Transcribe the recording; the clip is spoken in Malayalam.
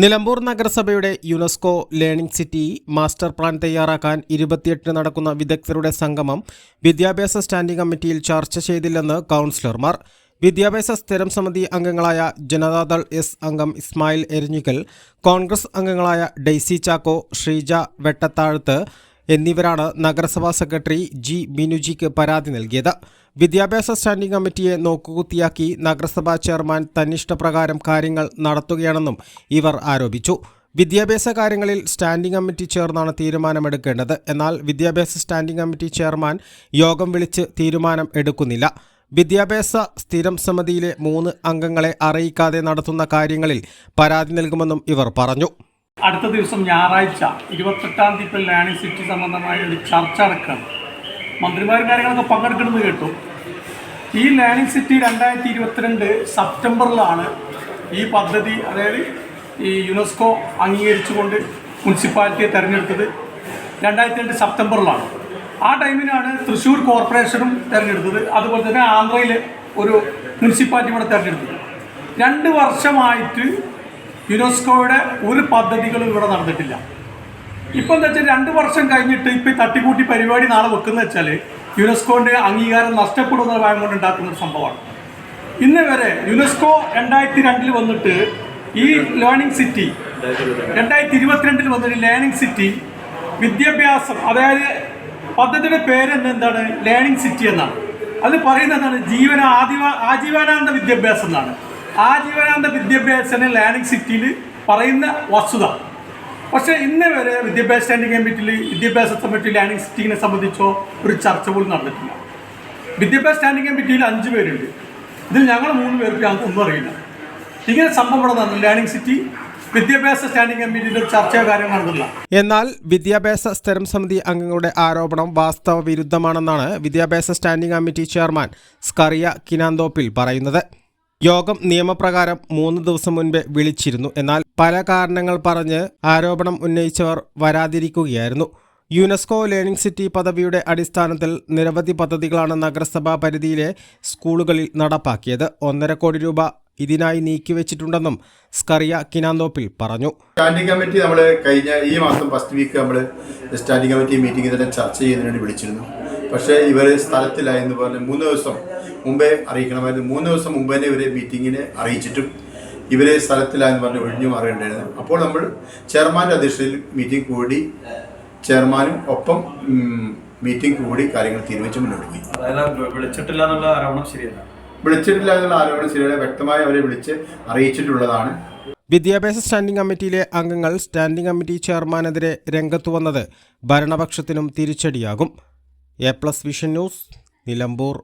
നിലമ്പൂർ നഗരസഭയുടെ UNESCO learning city master plan തയ്യാറാക്കാൻ 28 നടക്കുന്ന വിദഗ്ധരുടെ സംഗമം വിദ്യാഭ്യാസ സ്റ്റാൻഡിംഗ് കമ്മിറ്റിയിൽ ചർച്ച ചെയ്തില്ലെന്ന് കൗൺസിലർമാർ. വിദ്യാഭ്യാസ സ്ഥിരം സമിതി അംഗങ്ങളായ ജനതാദൾ എസ് അംഗം ഇസ്മായിൽ എരിഞ്ഞിക്കൽ, കോൺഗ്രസ് അംഗങ്ങളായ ഡെയ്സി ചാക്കോ, ശ്രീജ വെട്ടത്താഴത്ത് എന്നിവരാണ് നഗരസഭാ സെക്രട്ടറി ജി ബിനുജിക്ക് പരാതി നൽകിയത്. വിദ്യാഭ്യാസ സ്റ്റാൻഡിംഗ് കമ്മിറ്റിയെ നോക്കുകുത്തിയാക്കി നഗരസഭാ ചെയർമാൻ തന്നിഷ്ടപ്രകാരം കാര്യങ്ങൾ നടത്തുകയാണെന്നും ഇവർ ആരോപിച്ചു. വിദ്യാഭ്യാസ കാര്യങ്ങളിൽ സ്റ്റാൻഡിംഗ് കമ്മിറ്റി ചേർന്നാണ് തീരുമാനമെടുക്കേണ്ടത്. എന്നാൽ വിദ്യാഭ്യാസ സ്റ്റാൻഡിംഗ് കമ്മിറ്റി ചെയർമാൻ യോഗം വിളിച്ച് തീരുമാനം എടുക്കുന്നില്ല. വിദ്യാഭ്യാസ സ്ഥിരം സമിതിയിലെ 3 അംഗങ്ങളെ അറിയിക്കാതെ നടത്തുന്ന കാര്യങ്ങളിൽ പരാതി നൽകുമെന്നും ഇവർ പറഞ്ഞു. അടുത്ത ദിവസം ഞായറാഴ്ച 28-ാം തീയതി ലേണിംഗ് സിറ്റി സംബന്ധമായ ഒരു ചർച്ച നടക്കുകയാണ്. മന്ത്രിമാരും കാര്യങ്ങളൊക്കെ പങ്കെടുക്കണമെന്ന് കേട്ടു. ഈ ലേണിംഗ് സിറ്റി 2022 സെപ്റ്റംബറിലാണ് ഈ പദ്ധതി, അതായത് ഈ യുനെസ്കോ അംഗീകരിച്ചുകൊണ്ട് മുനിസിപ്പാലിറ്റിയെ തിരഞ്ഞെടുത്തത് 2002 സെപ്റ്റംബറിലാണ്. ആ ടൈമിനാണ് തൃശ്ശൂർ കോർപ്പറേഷനും തിരഞ്ഞെടുത്തത്. അതുപോലെ തന്നെ ആന്ധ്രയിൽ ഒരു മുനിസിപ്പാലിറ്റി കൂടെ തിരഞ്ഞെടുത്തത്. 2 വർഷമായിട്ട് യുനെസ്കോയുടെ ഒരു പദ്ധതികളും ഇവിടെ നടന്നിട്ടില്ല. ഇപ്പം എന്താ വെച്ചാൽ 2 വർഷം കഴിഞ്ഞിട്ട് ഇപ്പം തട്ടിക്കൂട്ടി പരിപാടി നാളെ വെക്കുന്ന വെച്ചാൽ യുനെസ്കോൻ്റെ അംഗീകാരം നഷ്ടപ്പെടുന്ന ഭയം കൊണ്ട് ഉണ്ടാക്കുന്ന ഒരു സംഭവമാണ്. ഇന്ന് വരെ യുനെസ്കോ 2002 വന്നിട്ട് ഈ ലേണിംഗ് സിറ്റി 2022 വന്നിട്ട് ലേണിംഗ് സിറ്റി വിദ്യാഭ്യാസം, അതായത് പദ്ധതിയുടെ പേര് എന്താണ്, ലേണിംഗ് സിറ്റി എന്നാണ്. അത് പറയുന്നതാണ് ആജീവനാന്ത വിദ്യാഭ്യാസം എന്നാണ്. ആജീവനാന്ത വിദ്യാഭ്യാസം ലേണിംഗ് സിറ്റിയിൽ പറയുന്ന വസ്തുത. പക്ഷേ ഇന്ന് വരെ വിദ്യാഭ്യാസ സ്റ്റാൻഡിംഗ് കമ്മിറ്റിയിൽ വിദ്യാഭ്യാസ കമ്മിറ്റി ലേണിംഗ് സിറ്റിനെ സംബന്ധിച്ചോ ഒരു ചർച്ച പോലും നടന്നിട്ടില്ല. വിദ്യാഭ്യാസ സ്റ്റാൻഡിംഗ് കമ്മിറ്റിയിൽ 5 പേരുണ്ട്. ഇതിൽ ഞങ്ങൾ 3 പേർക്ക് ഞങ്ങൾക്ക് ഒന്നും അറിയില്ല. ഇങ്ങനെ സംഭവം നടന്നു. ലേണിംഗ് സിറ്റി വിദ്യാഭ്യാസ സ്റ്റാൻഡിംഗ് കമ്മിറ്റിയുടെ ചർച്ചയോ കാര്യം നടന്നില്ല. എന്നാൽ വിദ്യാഭ്യാസ സ്ഥിരം സമിതി അംഗങ്ങളുടെ ആരോപണം വാസ്തവ വിരുദ്ധമാണെന്നാണ് വിദ്യാഭ്യാസ standing committee chairman Scaria Kinanthoppil പറയുന്നത്. യോഗം നിയമപ്രകാരം 3 ദിവസം മുൻപേ വിളിച്ചിരുന്നു. എന്നാൽ പല കാരണങ്ങൾ പറഞ്ഞ് ആരോപണം ഉന്നയിച്ചവർ വരാതിരിക്കുകയായിരുന്നു. യുനെസ്കോ ലേണിംഗ് സിറ്റി പദവിയുടെ അടിസ്ഥാനത്തിൽ നിരവധി പദ്ധതികളാണ് നഗരസഭാ പരിധിയിലെ സ്കൂളുകളിൽ നടപ്പാക്കിയത്. 1.5 കോടി രൂപ ഇതിനായി നീക്കിവെച്ചിട്ടുണ്ടെന്നും സ്കറിയ കിനാന്തോപ്പിൽ പറഞ്ഞു. സ്റ്റാൻഡിംഗ് കമ്മിറ്റി നമ്മൾ കഴിഞ്ഞ ഈ മാസം ഫസ്റ്റ് വീക്ക് നമ്മൾ സ്റ്റാൻഡിംഗ് കമ്മിറ്റി മീറ്റിംഗ് തന്നെ ചർച്ച ചെയ്യുന്നതിന് വേണ്ടി വിളിച്ചിരുന്നു. പക്ഷേ ഇവർ സ്ഥലത്തിലായെന്ന് പറഞ്ഞ് 3 ദിവസം മുമ്പേ അറിയിക്കണമായിരുന്നു. 3 ദിവസം മുമ്പ് തന്നെ ഇവരെ മീറ്റിങ്ങിനെ അറിയിച്ചിട്ടും ഇവരെ സ്ഥലത്തിലായെന്ന് പറഞ്ഞ് ഒഴിഞ്ഞു മാറേണ്ടായിരുന്നു. അപ്പോൾ നമ്മൾ ചെയർമാൻ്റെ അധ്യക്ഷതയിൽ മീറ്റിംഗ് കൂടി, ചെയർമാനും ഒപ്പം മീറ്റിംഗ് കൂടി കാര്യങ്ങൾ തീരുമാനിച്ച് മുന്നോട്ട് പോയി. വിളിച്ചിട്ടില്ല എന്നുള്ള ആരോപണം ശരിയല്ല. വ്യക്തമായി അവരെ വിളിച്ച് അറിയിച്ചിട്ടുള്ളതാണ്. വിദ്യാഭ്യാസ സ്റ്റാൻഡിംഗ് കമ്മിറ്റിയിലെ അംഗങ്ങൾ സ്റ്റാൻഡിംഗ് കമ്മിറ്റി ചെയർമാനെതിരെ രംഗത്തു വന്നത് ഭരണപക്ഷത്തിനും തിരിച്ചടിയാകും. A+ vision news, Nilambur.